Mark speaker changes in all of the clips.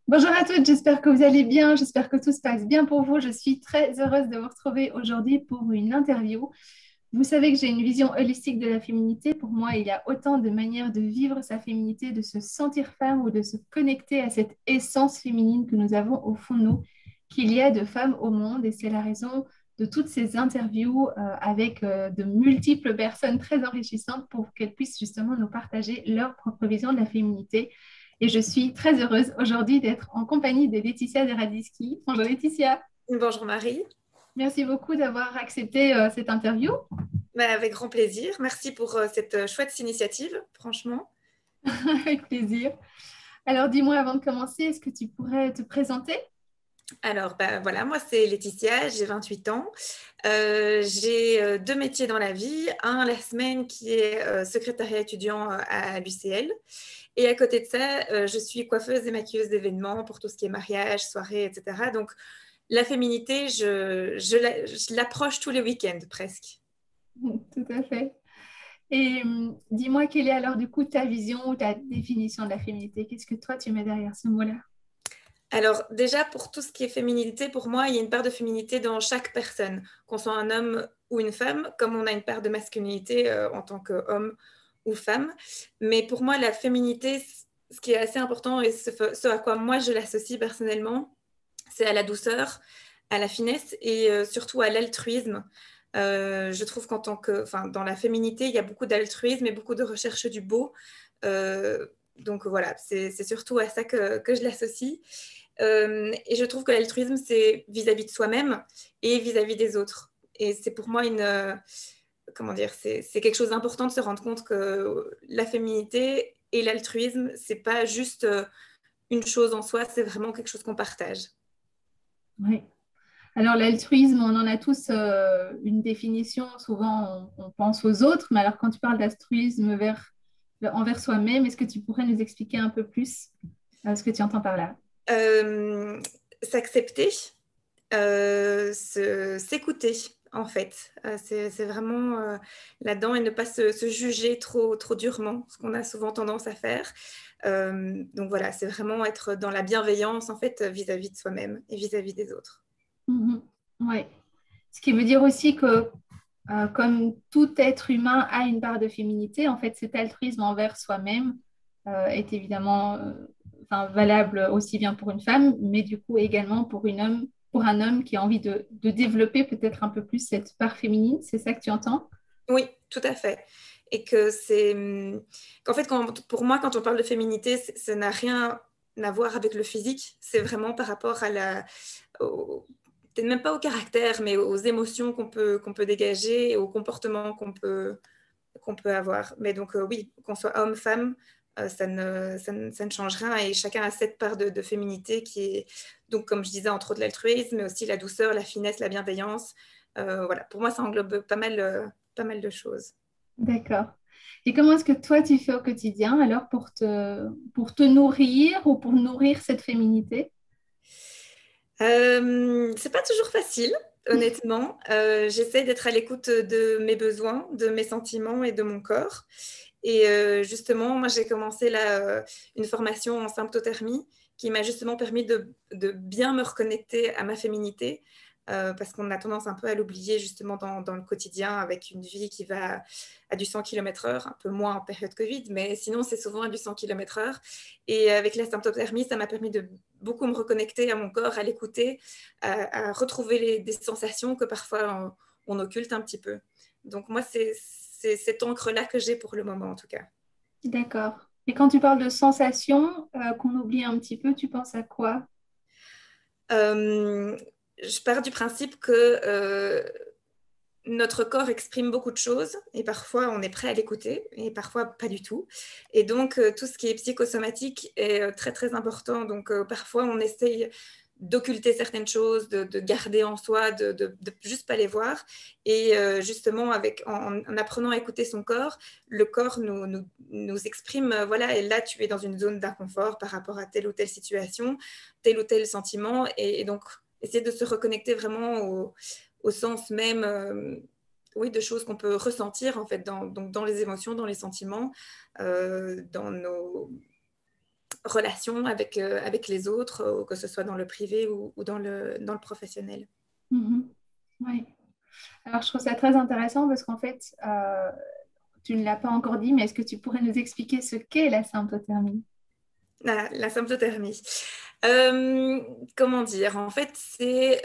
Speaker 1: Bonjour à toutes, j'espère que vous allez bien, j'espère que tout se passe bien pour vous. Je suis très heureuse de vous retrouver aujourd'hui pour une interview. Vous savez que j'ai une vision holistique de la féminité. Pour moi, il y a autant de manières de vivre sa féminité, de se sentir femme ou de se connecter à cette essence féminine que nous avons au fond de nous, qu'il y a de femmes au monde. Et c'est la raison de toutes ces interviews avec de multiples personnes très enrichissantes pour qu'elles puissent justement nous partager leur propre vision de la féminité. Et je suis très heureuse aujourd'hui d'être en compagnie de Laetitia Deradiski. Bonjour Laetitia,
Speaker 2: Bonjour Marie.
Speaker 1: merci beaucoup d'avoir accepté cette interview.
Speaker 2: Bah, avec grand plaisir. Merci pour cette chouette initiative, franchement.
Speaker 1: Avec plaisir. Alors dis-moi avant de commencer, est-ce que tu pourrais te présenter?
Speaker 2: Alors, bah, voilà, moi c'est Laetitia, j'ai 28 ans. J'ai deux métiers dans la vie. Un la semaine qui est secrétariat étudiant à l'UCL. Et à côté de ça, je suis coiffeuse et maquilleuse d'événements pour tout ce qui est mariage, soirée, etc. Donc, la féminité, je l'approche tous les week-ends presque.
Speaker 1: Tout à fait. Et dis-moi quelle est alors du coup ta vision ou ta définition de la féminité? Qu'est-ce que toi tu mets derrière ce mot-là?
Speaker 2: Alors déjà, pour tout ce qui est féminité, pour moi, il y a une part de féminité dans chaque personne, qu'on soit un homme ou une femme, comme on a une part de masculinité en tant qu'homme ou femme. Mais pour moi, la féminité, ce qui est assez important et ce à quoi moi je l'associe personnellement, c'est à la douceur, à la finesse et surtout à l'altruisme. Je trouve qu'en tant que, enfin, dans la féminité, il y a beaucoup d'altruisme et beaucoup de recherche du beau. Donc voilà, c'est surtout à ça que je l'associe. Et je trouve que l'altruisme, c'est vis-à-vis de soi-même et vis-à-vis des autres. Et c'est pour moi comment dire, c'est quelque chose d'important de se rendre compte que la féminité et l'altruisme, c'est pas juste une chose en soi, c'est vraiment quelque chose qu'on partage.
Speaker 1: Oui. Alors l'altruisme, on en a tous une définition. Souvent, on pense aux autres, mais alors quand tu parles d'altruisme envers soi-même, est-ce que tu pourrais nous expliquer un peu plus ce que tu entends par là?
Speaker 2: Euh, S'accepter, s'écouter en fait. C'est vraiment là-dedans et ne pas se juger trop durement, ce qu'on a souvent tendance à faire. Donc voilà, c'est vraiment être dans la bienveillance en fait vis-à-vis de soi-même et vis-à-vis des autres.
Speaker 1: Mhm. Ouais. Ce qui veut dire aussi que comme tout être humain a une part de féminité, en fait, cet altruisme envers soi-même est évidemment enfin, valable aussi bien pour une femme, mais du coup également pour un homme qui a envie de développer peut-être un peu plus cette part féminine. C'est ça que tu entends?
Speaker 2: Oui, tout à fait. Et que qu'en fait, pour moi, quand on parle de féminité, ça n'a rien à voir avec le physique. C'est vraiment par rapport à peut-être même pas au caractère, mais aux émotions qu'on peut dégager et aux comportements qu'on peut avoir. Mais donc, oui, qu'on soit homme, femme, ça ne change rien et chacun a cette part de féminité qui est, donc, comme je disais, entre autres l'altruisme, mais aussi la douceur, la finesse, la bienveillance. Voilà, pour moi, ça englobe pas mal de choses.
Speaker 1: D'accord. Et comment est-ce que toi tu fais au quotidien alors pour te nourrir ou pour nourrir cette féminité?
Speaker 2: C'est pas toujours facile, honnêtement. J'essaie d'être à l'écoute de mes besoins, de mes sentiments et de mon corps. Et justement, moi, j'ai commencé là, une formation en symptothermie qui m'a justement permis de bien me reconnecter à ma féminité. Parce qu'on a tendance un peu à l'oublier justement dans le quotidien avec une vie qui va à du 100 km/h, un peu moins en période Covid, mais sinon c'est souvent à du 100 km/h. Et avec la symptothermie, ça m'a permis de beaucoup me reconnecter à mon corps, à l'écouter, à retrouver des sensations que parfois on occulte un petit peu. Donc moi, c'est cette encre-là que j'ai pour le moment en tout cas.
Speaker 1: D'accord. Et quand tu parles de sensations qu'on oublie un petit peu, tu penses à quoi?
Speaker 2: Euh, je pars du principe que notre corps exprime beaucoup de choses et parfois on est prêt à l'écouter et parfois pas du tout. Et donc tout ce qui est psychosomatique est très très important. Donc parfois on essaye d'occulter certaines choses, de garder en soi, de juste pas les voir. Et justement, en apprenant à écouter son corps, le corps nous exprime, voilà, et là, tu es dans une zone d'inconfort par rapport à telle ou telle situation, tel ou tel sentiment. Et donc, essayer de se reconnecter vraiment au sens même, oui, de choses qu'on peut ressentir, en fait, donc dans les émotions, dans les sentiments, dans relation avec les autres, que ce soit dans le privé ou dans le professionnel.
Speaker 1: Oui. Alors, je trouve ça très intéressant parce qu'en fait, tu ne l'as pas encore dit, mais est-ce que tu pourrais nous expliquer ce qu'est la symptothermie?
Speaker 2: La symptothermie. Comment dire? En fait, c'est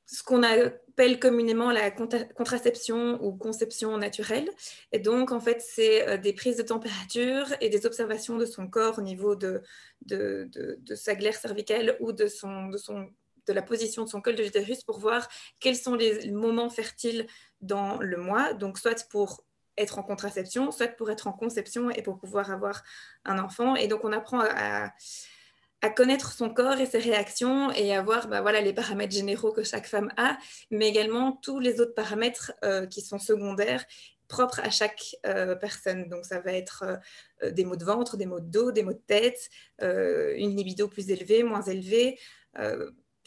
Speaker 2: ce qu'on appelle communément la contraception ou conception naturelle. Et donc, en fait, c'est des prises de température et des observations de son corps au niveau de sa glaire cervicale ou de la position de son col de l'utérus pour voir quels sont les moments fertiles dans le mois. Donc, soit pour être en contraception, soit pour être en conception et pour pouvoir avoir un enfant. Et donc, on apprend à connaître son corps et ses réactions et à voir voilà, les paramètres généraux que chaque femme a, mais également tous les autres paramètres qui sont secondaires, propres à chaque personne. Donc ça va être des maux de ventre, des maux de dos, des maux de tête, une libido plus élevée, moins élevée,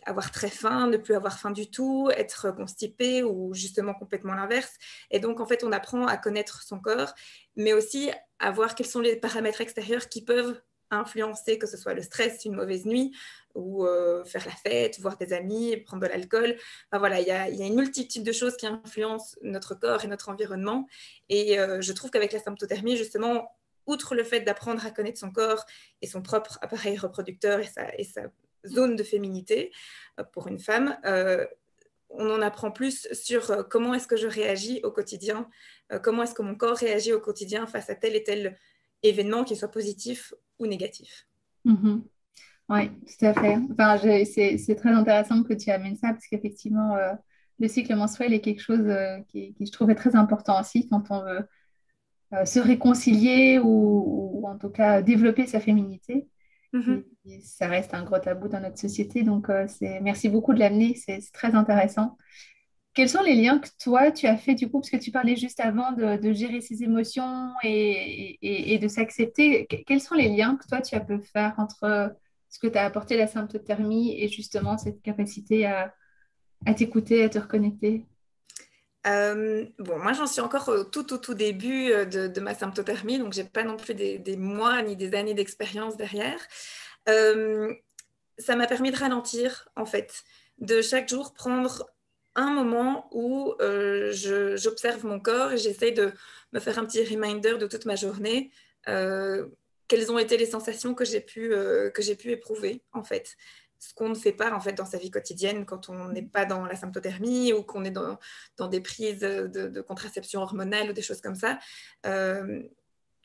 Speaker 2: avoir très faim, ne plus avoir faim du tout, être constipé ou justement complètement l'inverse. Et donc, en fait, on apprend à connaître son corps, mais aussi à voir quels sont les paramètres extérieurs qui peuvent influencer, que ce soit le stress, une mauvaise nuit, ou faire la fête, voir des amis, prendre de l'alcool. Enfin, voilà, il y a une multitude de choses qui influencent notre corps et notre environnement. Et je trouve qu'avec la symptothermie, justement, outre le fait d'apprendre à connaître son corps et son propre appareil reproducteur et sa zone de féminité pour une femme, on en apprend plus sur comment est-ce que je réagis au quotidien, comment est-ce que mon corps réagit au quotidien face à tel et tel événement, qu'il soit positif ou négatif.
Speaker 1: Oui, tout à fait. Enfin, c'est très intéressant que tu amènes ça parce qu'effectivement, le cycle menstruel est quelque chose qui, je trouvais très important aussi quand on veut se réconcilier ou en tout cas développer sa féminité. Et ça reste un gros tabou dans notre société. Donc, merci beaucoup de l'amener. C'est très intéressant. Quels sont les liens que toi, tu as fait du coup, parce que tu parlais juste avant de gérer ses émotions et de s'accepter. Quels sont les liens que toi, tu as pu faire entre ce que tu as apporté la symptothermie et justement cette capacité à t'écouter, à te reconnecter?
Speaker 2: Bon, moi, j'en suis encore au tout début de ma symptothermie, donc j'ai pas non plus des mois ni des années d'expérience derrière. Ça m'a permis de ralentir, en fait, de chaque jour prendre un moment où j'observe mon corps et j'essaye de me faire un petit reminder de toute ma journée. Quelles ont été les sensations que j'ai pu éprouver, en fait. Ce qu'on ne fait pas, en fait, dans sa vie quotidienne quand on n'est pas dans la symptothermie ou qu'on est dans des prises de contraception hormonale ou des choses comme ça.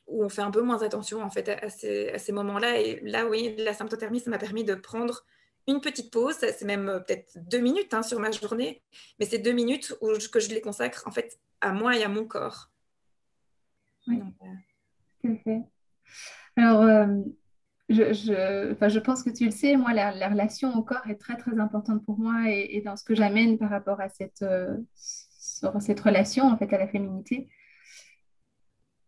Speaker 2: Où on fait un peu moins attention en fait à ces moments-là. Et là, oui, la symptothermie, ça m'a permis de prendre une petite pause. C'est même peut-être 2 minutes sur ma journée, mais c'est 2 minutes que je les consacre en fait à moi et à mon corps.
Speaker 1: Oui,
Speaker 2: Donc,
Speaker 1: tout à fait. Alors, enfin, je pense que tu le sais, moi, la relation au corps est très, très importante pour moi et dans ce que j'amène par rapport à sur cette relation, en fait, à la féminité.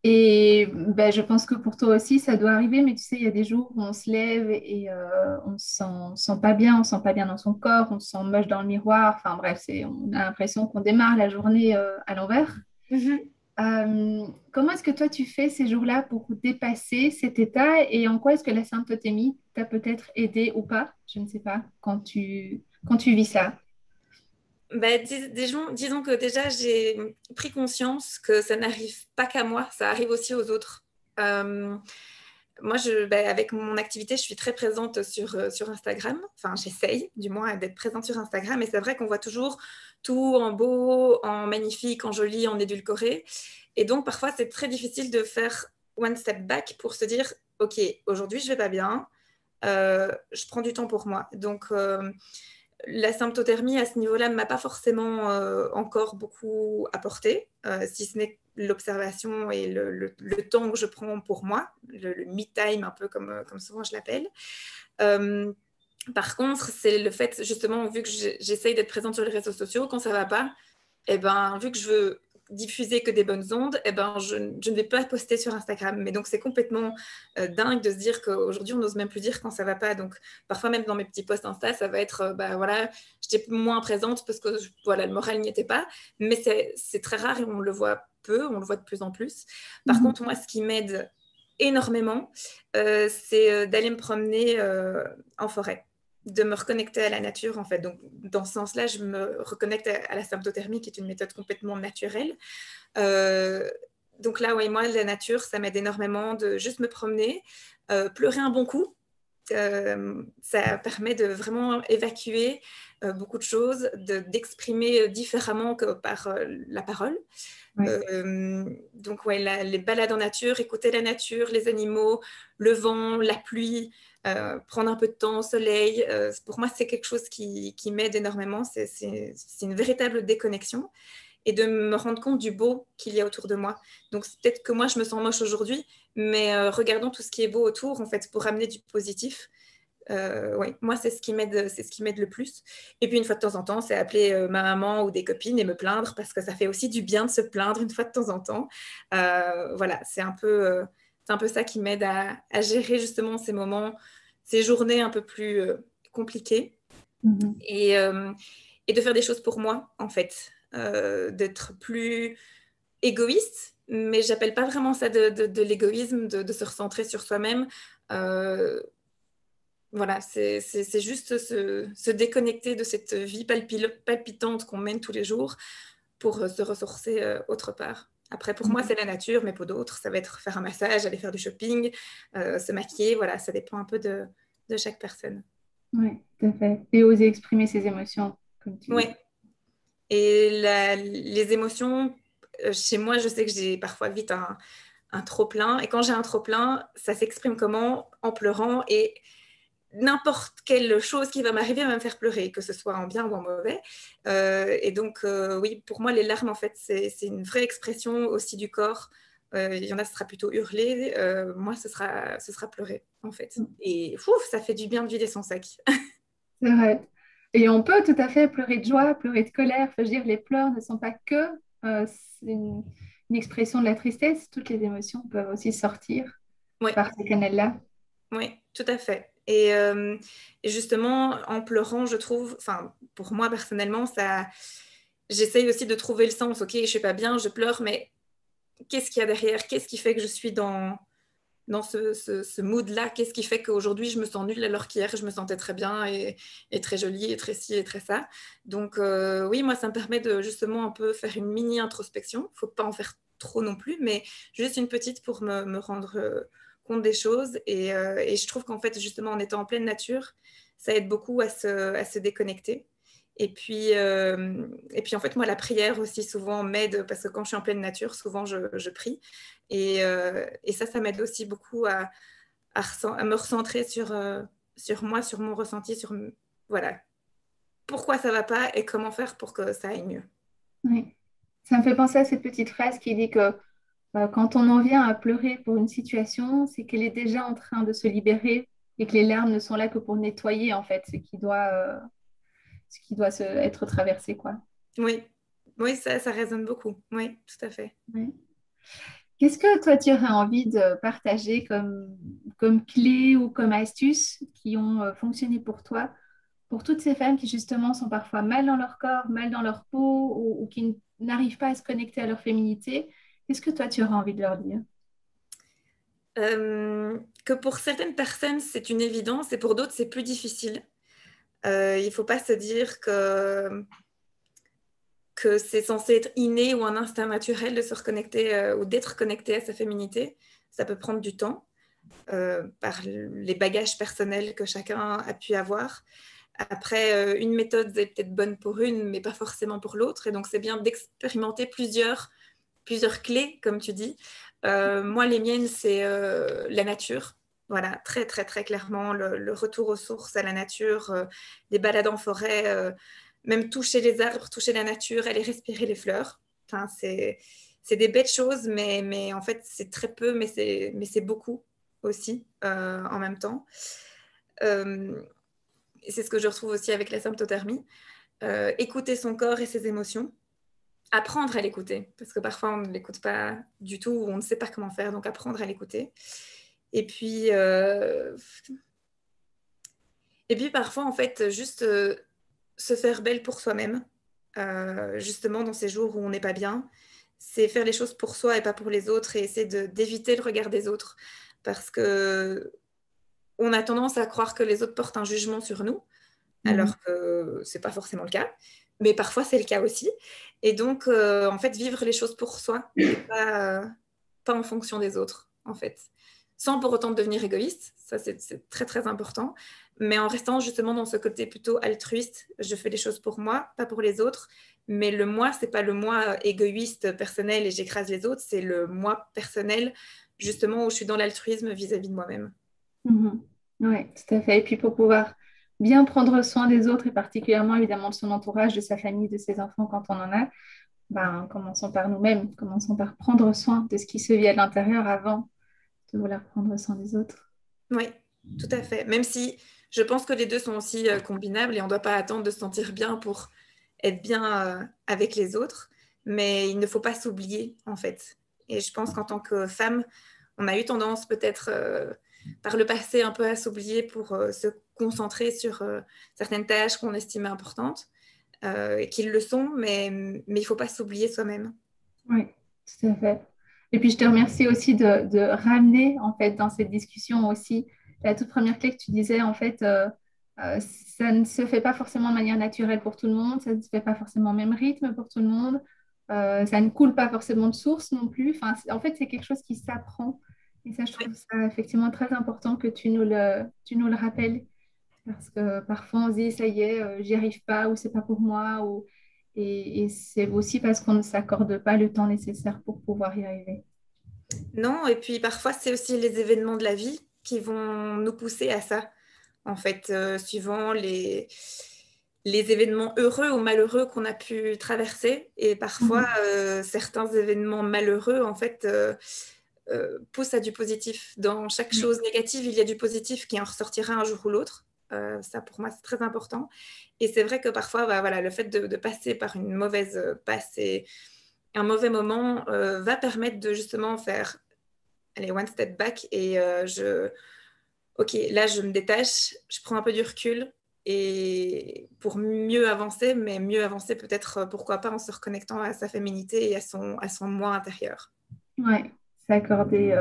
Speaker 1: Et ben, je pense que pour toi aussi, ça doit arriver, mais tu sais, il y a des jours où on se lève et on se sent pas bien, on se sent pas bien dans son corps, on se sent moche dans le miroir. Enfin bref, on a l'impression qu'on démarre la journée à l'envers. Comment est-ce que toi, tu fais ces jours-là pour dépasser cet état et en quoi est-ce que la symptothérapie t'a peut-être aidé ou pas? Je ne sais pas, quand tu vis ça.
Speaker 2: bah, disons que déjà, j'ai pris conscience que ça n'arrive pas qu'à moi, ça arrive aussi aux autres. Moi, avec mon activité, je suis très présente sur Instagram. Enfin, j'essaye, du moins, d'être présente sur Instagram. Et c'est vrai qu'on voit toujours tout en beau, en magnifique, en joli, en édulcoré. Et donc, parfois, c'est très difficile de faire one step back pour se dire, OK, aujourd'hui, je vais pas bien. Je prends du temps pour moi. Donc, la symptothermie, à ce niveau-là, ne m'a pas forcément encore beaucoup apporté, si ce n'est l'observation et le temps que je prends pour moi, le me time, un peu comme souvent je l'appelle. Par contre, c'est le fait, justement, vu que j'essaye d'être présente sur les réseaux sociaux, quand ça ne va pas, eh ben, vu que je veux diffuser que des bonnes ondes, eh ben, je ne vais pas poster sur Instagram. Mais donc, c'est complètement dingue de se dire qu'aujourd'hui, on n'ose même plus dire quand ça ne va pas. Donc, parfois, même dans mes petits posts Insta, ça va être, voilà, j'étais moins présente parce que voilà, le moral n'y était pas. Mais c'est très rare et on le voit peu, on le voit de plus en plus. Par contre, moi, ce qui m'aide énormément, c'est d'aller me promener en forêt, de me reconnecter à la nature en fait. Donc dans ce sens-là, je me reconnecte à la symptothermie qui est une méthode complètement naturelle. Donc là, oui, moi, la nature, ça m'aide énormément de juste me promener, pleurer un bon coup. Ça permet de vraiment évacuer beaucoup de choses, d'exprimer différemment que par la parole.
Speaker 1: Ouais.
Speaker 2: Donc, ouais, les balades en nature, écouter la nature, les animaux, le vent, la pluie, prendre un peu de temps au soleil, pour moi, c'est quelque chose qui m'aide énormément. C'est une véritable déconnexion et de me rendre compte du beau qu'il y a autour de moi. Donc, c'est peut-être que moi, je me sens moche aujourd'hui, mais regardons tout ce qui est beau autour, en fait, pour amener du positif. Oui, moi, c'est ce qui m'aide le plus. Et puis, une fois de temps en temps, c'est appeler ma maman ou des copines et me plaindre parce que ça fait aussi du bien de se plaindre une fois de temps en temps. Voilà, c'est un peu ça qui m'aide à gérer justement ces moments, ces journées un peu plus compliquées
Speaker 1: Mhm.
Speaker 2: et de faire des choses pour moi, en fait. D'être plus égoïste, mais j'appelle pas vraiment ça de l'égoïsme, de se recentrer sur soi-même. Euh, voilà, c'est juste se déconnecter de cette vie palpitante qu'on mène tous les jours pour se ressourcer autre part. Après, pour moi, c'est la nature, mais pour d'autres, ça va être faire un massage, aller faire du shopping, se maquiller. Voilà, ça dépend un peu de chaque personne.
Speaker 1: Oui, tout à fait. Et oser exprimer ses émotions, comme tu
Speaker 2: Oui,
Speaker 1: dis.
Speaker 2: et les émotions, chez moi, je sais que j'ai parfois vite un trop-plein. Et quand j'ai un trop-plein, ça s'exprime comment? En pleurant. Et n'importe quelle chose qui va m'arriver va me faire pleurer, que ce soit en bien ou en mauvais. Et donc, oui, pour moi, les larmes, en fait, c'est une vraie expression aussi du corps. Il y en a, ce sera plutôt hurler. Moi, ce sera pleurer, en fait. Et ouf, ça fait du bien de vider son sac.
Speaker 1: C'est vrai. Et on peut tout à fait pleurer de joie, pleurer de colère. Enfin, je veux dire, les pleurs ne sont pas que c'est une expression de la tristesse. Toutes les émotions peuvent aussi sortir
Speaker 2: Oui,
Speaker 1: par ces canaux-là.
Speaker 2: oui, tout à fait. Et justement, en pleurant, je trouve, enfin, pour moi personnellement, j'essaye aussi de trouver le sens. Ok, je suis pas bien, je pleure, mais qu'est-ce qu'il y a derrière? Qu'est-ce qui fait que je suis dans ce mood-là? Qu'est-ce qui fait qu'aujourd'hui, je me sens nulle alors qu'hier, je me sentais très bien et très jolie et très ci et très ça. Donc, oui, moi, ça me permet de justement un peu faire une mini-introspection. Il ne faut pas en faire trop non plus, mais juste une petite pour me rendre compte des choses. Et je trouve qu'en fait, justement, en étant en pleine nature, ça aide beaucoup à se déconnecter. Et puis, en fait, moi, la prière aussi souvent m'aide parce que quand je suis en pleine nature, souvent, je prie. Et ça m'aide aussi beaucoup à me recentrer sur moi, sur mon ressenti, voilà, pourquoi ça va pas et comment faire pour que ça aille mieux.
Speaker 1: Oui. Ça me fait penser à cette petite phrase qui dit que quand on en vient à pleurer pour une situation, c'est qu'elle est déjà en train de se libérer et que les larmes ne sont là que pour nettoyer en fait ce qui doit être traversé, quoi.
Speaker 2: Oui, oui, ça résonne beaucoup. Oui, tout à fait.
Speaker 1: Oui. Qu'est-ce que toi tu aurais envie de partager comme clés ou comme astuces qui ont fonctionné pour toi, pour toutes ces femmes qui justement sont parfois mal dans leur corps, mal dans leur peau ou qui n'arrivent pas à se connecter à leur féminité? Qu'est-ce que toi tu aurais envie de leur dire?
Speaker 2: Que pour certaines personnes, c'est une évidence et pour d'autres, c'est plus difficile. Il ne faut pas se dire que c'est censé être inné ou un instinct naturel de se reconnecter ou d'être connecté à sa féminité. Ça peut prendre du temps par les bagages personnels que chacun a pu avoir. Après, une méthode est peut-être bonne pour une, mais pas forcément pour l'autre. Et donc, c'est bien d'expérimenter plusieurs clés, comme tu dis. Moi, les miennes, c'est la nature. Voilà, très, très, très clairement, le retour aux sources, à la nature, des balades en forêt, même toucher les arbres, toucher la nature, aller respirer les fleurs. Enfin, c'est des bêtes choses, mais en fait, c'est très peu, mais c'est beaucoup aussi en même temps. Et c'est ce que je retrouve aussi avec la symptothermie. Écouter son corps et ses émotions, apprendre à l'écouter, parce que parfois on ne l'écoute pas du tout, ou on ne sait pas comment faire, donc apprendre à l'écouter. Et puis, parfois, en fait, juste se faire belle pour soi-même, justement dans ces jours où on n'est pas bien, c'est faire les choses pour soi et pas pour les autres et essayer d'éviter le regard des autres. parce que on a tendance à croire que les autres portent un jugement sur nous, alors que c'est pas forcément le cas. Mais parfois, c'est le cas aussi. Et donc, en fait, vivre les choses pour soi et pas en fonction des autres, en fait. Sans pour autant devenir égoïste, ça c'est très très important, mais en restant justement dans ce côté plutôt altruiste, je fais les choses pour moi, pas pour les autres, mais le moi, c'est pas le moi égoïste, personnel et j'écrase les autres, c'est le moi personnel, justement où je suis dans l'altruisme vis-à-vis de moi-même.
Speaker 1: Oui, tout à fait. Et puis pour pouvoir bien prendre soin des autres et particulièrement évidemment de son entourage, de sa famille, de ses enfants quand on en a, ben, commençons par nous-mêmes, commençons par prendre soin de ce qui se vit à l'intérieur avant de vouloir prendre soin des autres.
Speaker 2: Oui, tout à fait. Même si je pense que les deux sont aussi combinables et on ne doit pas attendre de se sentir bien pour être bien avec les autres, mais il ne faut pas s'oublier en fait. Et je pense qu'en tant que femme, on a eu tendance peut-être par le passé un peu à s'oublier pour se concentrer sur certaines tâches qu'on estimait importantes, et qu'ils le sont, mais il ne faut pas s'oublier soi-même.
Speaker 1: Oui, tout à fait. Et puis je te remercie aussi de ramener en fait dans cette discussion aussi la toute première clé que tu disais en fait ça ne se fait pas forcément de manière naturelle pour tout le monde, ça ne se fait pas forcément au même rythme pour tout le monde, ça ne coule pas forcément de source non plus. Enfin, en fait c'est quelque chose qui s'apprend et ça je trouve ça effectivement très important que tu nous le rappelles parce que parfois on se dit ça y est j'y arrive pas ou c'est pas pour moi ou et c'est aussi parce qu'on ne s'accorde pas le temps nécessaire pour pouvoir y arriver.
Speaker 2: Non, et puis parfois, c'est aussi les événements de la vie qui vont nous pousser à ça. En fait, suivant les événements heureux ou malheureux qu'on a pu traverser. Et parfois,
Speaker 1: Mhm.
Speaker 2: certains événements malheureux, en fait, poussent à du positif. Dans chaque
Speaker 1: Oui,
Speaker 2: chose négative, il y a du positif qui en ressortira un jour ou l'autre. Ça, pour moi, c'est très important. Et c'est vrai que parfois, bah, voilà, le fait de passer par une mauvaise passe et un mauvais moment va permettre de justement faire allez, one step back et ok, là, je me détache, je prends un peu du recul et pour mieux avancer, mais mieux avancer peut-être, pourquoi pas, en se reconnectant à sa féminité et à son moi intérieur.
Speaker 1: ouais, s'accorder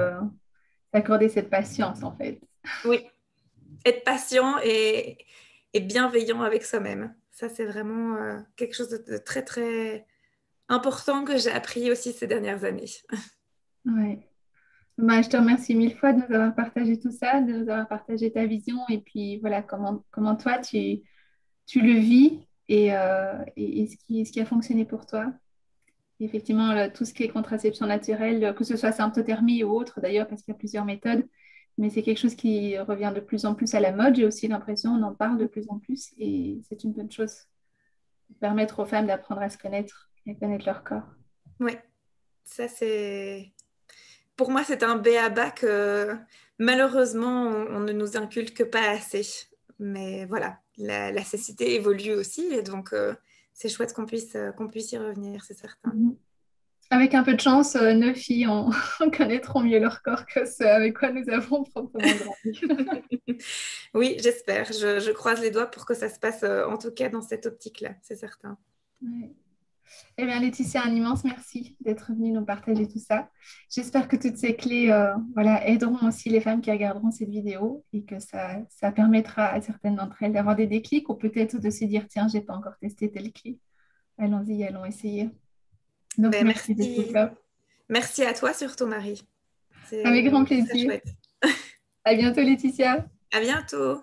Speaker 1: cette patience en fait.
Speaker 2: Oui, être patient et bienveillant avec soi-même. Ça, c'est vraiment quelque chose de très, très important que j'ai appris aussi ces dernières années.
Speaker 1: Ouais. Bah, je te remercie mille fois de nous avoir partagé tout ça, de nous avoir partagé ta vision et puis voilà comment toi tu le vis et ce qui a fonctionné pour toi. Et effectivement, tout ce qui est contraception naturelle, que ce soit symptothermie ou autre d'ailleurs, parce qu'il y a plusieurs méthodes, mais c'est quelque chose qui revient de plus en plus à la mode. J'ai aussi l'impression, on en parle de plus en plus et c'est une bonne chose. Permettre aux femmes d'apprendre à se connaître et à connaître leur corps.
Speaker 2: Oui, ça c'est... Pour moi, c'est un b.a.-ba que malheureusement, on ne nous inculque pas assez. Mais voilà, la cécité évolue aussi et donc c'est chouette qu'on puisse y revenir, c'est certain.
Speaker 1: Mhm. Avec un peu de chance, nos filles connaîtront mieux leur corps que ce avec quoi nous avons proprement grandi.
Speaker 2: Oui, j'espère. Je croise les doigts pour que ça se passe en tout cas dans cette optique-là, c'est certain.
Speaker 1: Ouais. Eh bien, Laetitia, un immense merci d'être venue nous partager tout ça. J'espère que toutes ces clés voilà, aideront aussi les femmes qui regarderont cette vidéo et que ça permettra à certaines d'entre elles d'avoir des déclics ou peut-être de se dire, tiens, j'ai pas encore testé telle clé. Allons-y, allons essayer. Donc,
Speaker 2: Ben,
Speaker 1: merci de tout
Speaker 2: merci.
Speaker 1: ça.
Speaker 2: Merci à toi surtout, Marie.
Speaker 1: Avec
Speaker 2: C'est
Speaker 1: grand
Speaker 2: très
Speaker 1: plaisir.
Speaker 2: chouette.
Speaker 1: À bientôt, Laetitia.
Speaker 2: À bientôt.